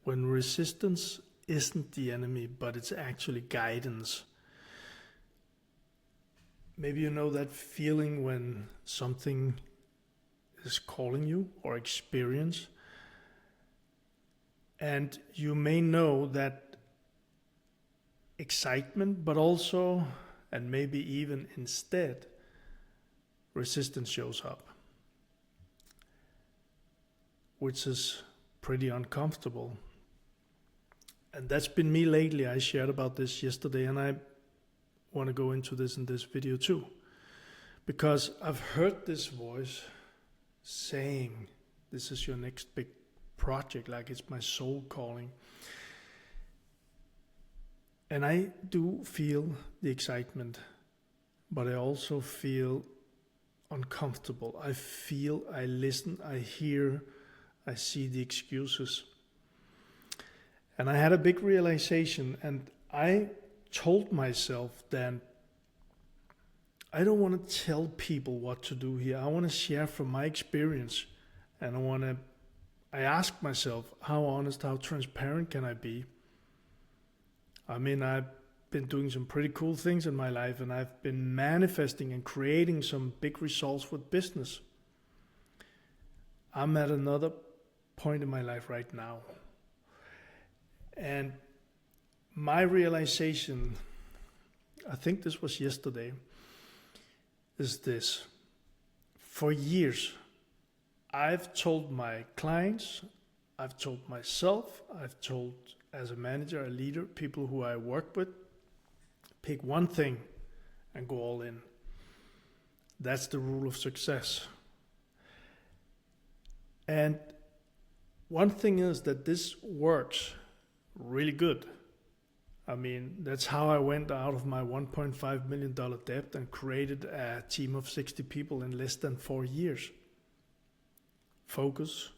when resistance isn't the enemy, but it's actually guidance. Maybe you know that feeling when something is calling you or experience, and you may know that excitement, but also, and maybe even instead, resistance shows up, which is pretty uncomfortable. And that's been me lately. I shared about this yesterday, and I want to go into this in this video too, because I've heard this voice saying, this is your next big project, like it's my soul calling. And I do feel the excitement, but I also feel uncomfortable. I feel, I listen, I hear, I see the excuses. And I had a big realization, and I told myself that I don't want to tell people what to do here. I want to share from my experience, and I ask myself, how honest, how transparent can I be? I mean, I've been doing some pretty cool things in my life, and I've been manifesting and creating some big results with business. I'm at another point in my life right now. And my realization, I think this was yesterday, is this. For years, I've told my clients, I've told myself, I've told as a manager, a leader, people who I work with, pick one thing and go all in. That's the rule of success. And one thing is that this works really good. I mean, that's how I went out of my $1.5 million debt and created a team of 60 people in less than 4 years. Focus,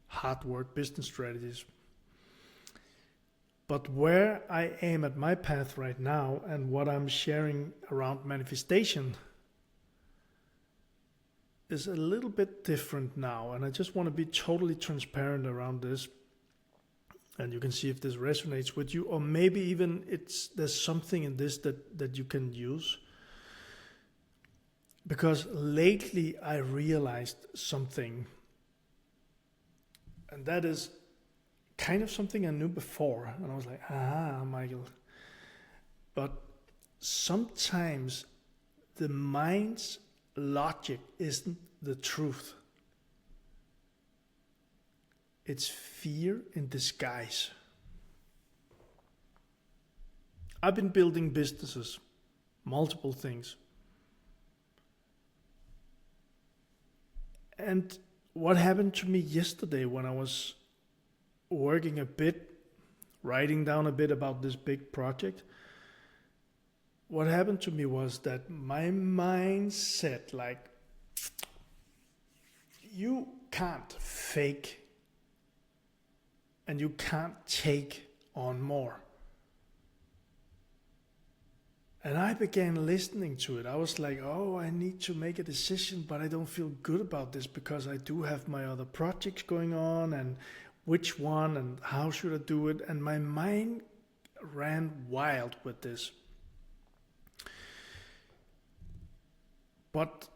hard work, business strategies. But where I am at my path right now and what I'm sharing around manifestation is a little bit different now. And I just want to be totally transparent around this. And you can see if this resonates with you, or maybe even there's something in this that you can use. Because lately I realized something, and that is kind of something I knew before. And I was like, Michael. But sometimes the mind's logic isn't the truth. It's fear in disguise. I've been building businesses, multiple things. And what happened to me yesterday when I was working a bit, writing down a bit about this big project, what happened to me was that my mind said, like, you can't fake and you can't take on more. And I began listening to it. I was like, I need to make a decision, but I don't feel good about this because I do have my other projects going on, and which one and how should I do it? And my mind ran wild with this. But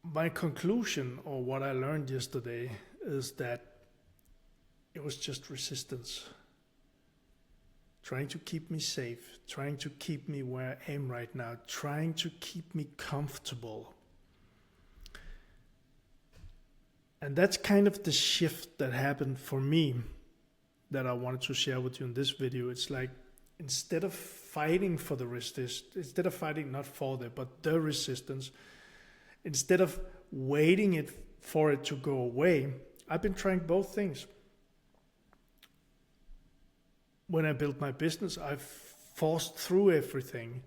my conclusion, or what I learned yesterday, is that it was just resistance. Trying to keep me safe, trying to keep me where I am right now, trying to keep me comfortable. And that's kind of the shift that happened for me that I wanted to share with you in this video. It's like, instead of fighting for the resistance, instead of fighting not for the, but the resistance, instead of waiting for it to go away, I've been trying both things. When I built my business, I forced through everything.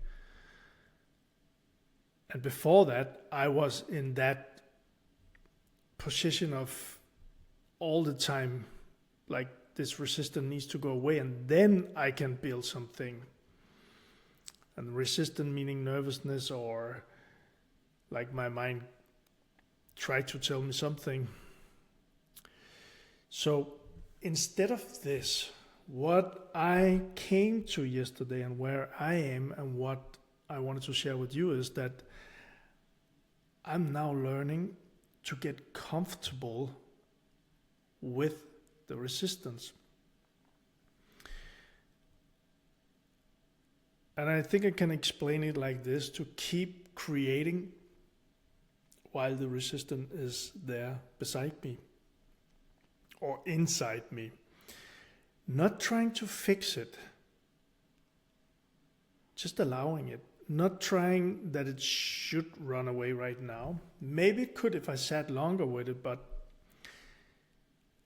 And before that, I was in that position of all the time, like, this resistance needs to go away, and then I can build something. And resistance meaning nervousness, or like my mind tried to tell me something. So instead of this, what I came to yesterday and where I am and what I wanted to share with you is that I'm now learning to get comfortable with the resistance. And I think I can explain it like this: to keep creating while the resistance is there beside me or inside me. Not trying to fix it, just allowing it. Not trying that it should run away right now. Maybe it could if I sat longer with it, but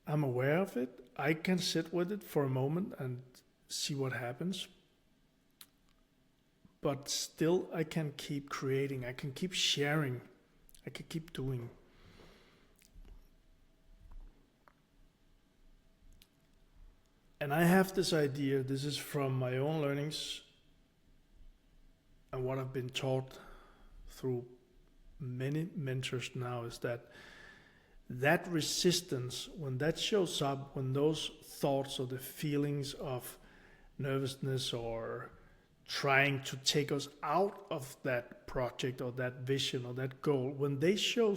I'm aware of it. I can sit with it for a moment and see what happens. But still, I can keep creating. I can keep sharing. I can keep doing. And I have this idea, this is from my own learnings and what I've been taught through many mentors now, is that resistance, when that shows up, when those thoughts or the feelings of nervousness or trying to take us out of that project or that vision or that goal, when they show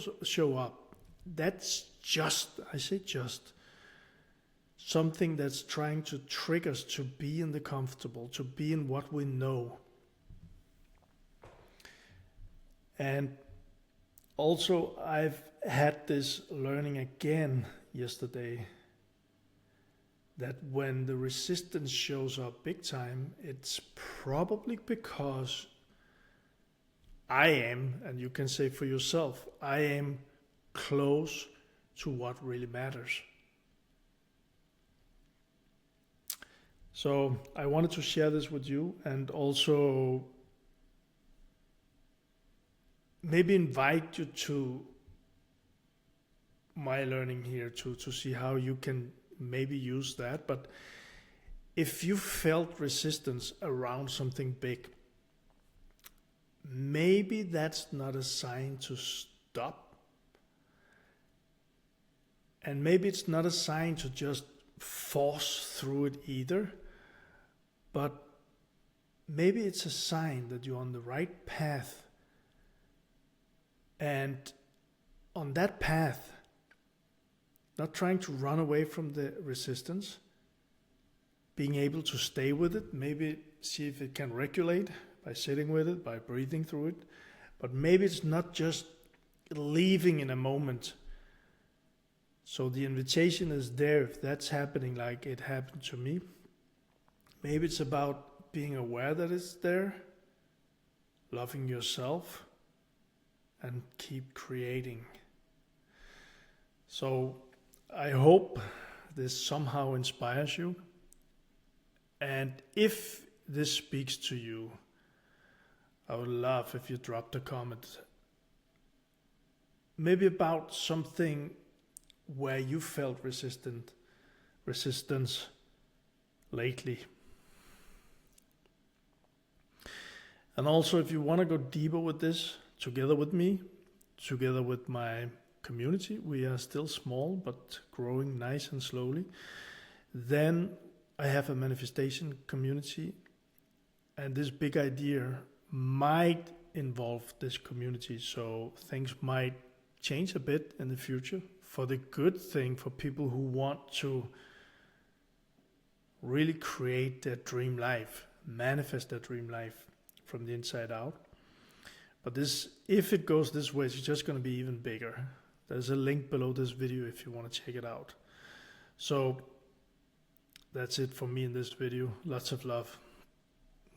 up, that's just, I say just, something that's trying to trick us to be in the comfortable, to be in what we know. And also I've had this learning again yesterday, that when the resistance shows up big time, it's probably because I am, and you can say for yourself, I am close to what really matters. So I wanted to share this with you, and also maybe invite you to my learning here to see how you can maybe use that. But if you felt resistance around something big, maybe that's not a sign to stop. And maybe it's not a sign to just force through it either. But maybe it's a sign that you're on the right path. And on that path, not trying to run away from the resistance, being able to stay with it, maybe see if it can regulate by sitting with it, by breathing through it. But maybe it's not just leaving in a moment. So the invitation is there if that's happening like it happened to me. Maybe it's about being aware that it's there, loving yourself, and keep creating. So I hope this somehow inspires you. And if this speaks to you, I would love if you dropped a comment. Maybe about something where you felt resistance lately. And also, if you want to go deeper with this, together with me, together with my community, we are still small but growing nice and slowly, then I have a manifestation community, and this big idea might involve this community, so things might change a bit in the future for the good thing, for people who want to really create their dream life, manifest their dream life from the inside out. But this, if it goes this way, it's just going to be even bigger. There's a link below this video if you want to check it out. So that's it for me in this video. Lots of love.